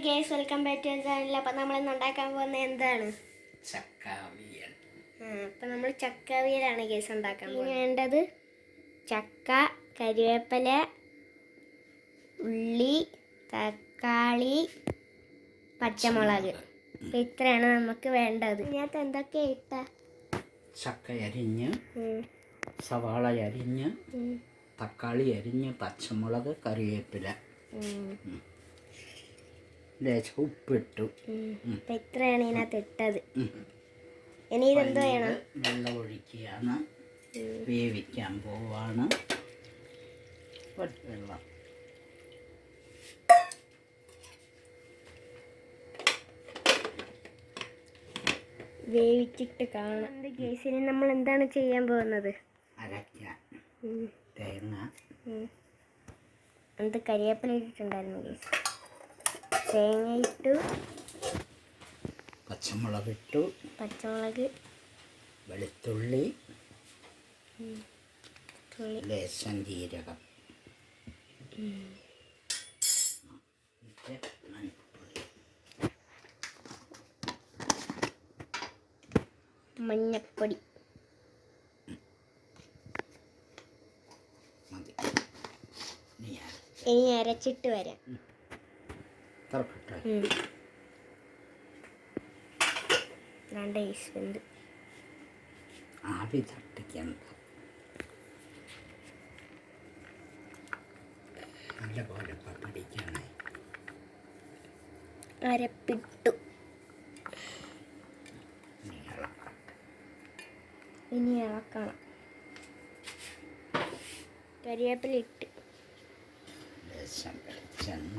Guys welcome back to channel. അപ്പം നമ്മൾ ഇന്ന് ഉണ്ടാക്കാൻ പോകുന്നത് എന്താണ്? ചക്കാവിയൽ. അപ്പം നമ്മൾ ചക്കാവിയലാണ് ഗേസ് ഉണ്ടാക്കാൻ പോകുന്നത്. ഇനി വേണ്ടത് ചക്ക, കരിവേപ്പില, ഉള്ളി, തക്കാളി, പച്ചമുളക്. അപ്പം ഇത്രയാണ് നമുക്ക് വേണ്ടത്. ഇതിനകത്ത് എന്തൊക്കെയാ ഇട്ട? ചക്ക അരിഞ്ഞ്, സവാള അരിഞ്ഞ്, തക്കാളി അരിഞ്ഞ്, പച്ചമുളക്, കറിവേപ്പില, ലേശം ഉപ്പിട്ടു. അപ്പം ഇത്രയാണ് ഇതിനകത്ത് ഇട്ടത്. ഇനി ഇതെന്തോ ചെയ്യണം? വെള്ളം ഒഴിക്കുകയാണ്, വേവിക്കാൻ പോവാണ്. വെള്ളം വേവിച്ചിട്ട് കാണാം. കേസിന് നമ്മൾ എന്താണ് ചെയ്യാൻ പോകുന്നത്? അരയ്ക്കാൻ തേങ്ങ, എന്ത് കരിവേപ്പില ഇട്ടിട്ടുണ്ടായിരുന്നു കേസ്. തേങ്ങ ഇട്ടു, പച്ചമുളക് ഇട്ടു, വെളുത്തുള്ളി, ലേശം ജീരകം, മഞ്ഞപ്പൊടി മതി. ഇനി അരച്ചിട്ട് വരാം. ആവി തട്ടിക്കുന്നത് നല്ലപോലെ പിടിക്കണേ. അരപ്പിട്ടു. ഇനി ഇളക്കണം. കരിവേപ്പില ഇട്ട്, ലേശം വെളിച്ചെണ്ണ,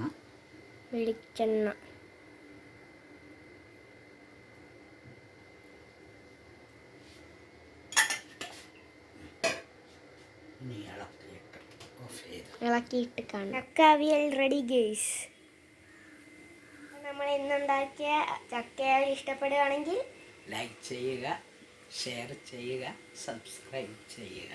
ഇളക്കിയിട്ട് കാണാം. ചക്കാവിയൽ റെഡി ഗേസ്. നമ്മൾ ഇന്നുണ്ടാക്കിയ ചക്കയാവിൽ ഇഷ്ടപ്പെടുകയാണെങ്കിൽ ലൈക്ക് ചെയ്യുക, ഷെയർ ചെയ്യുക, സബ്സ്ക്രൈബ് ചെയ്യുക.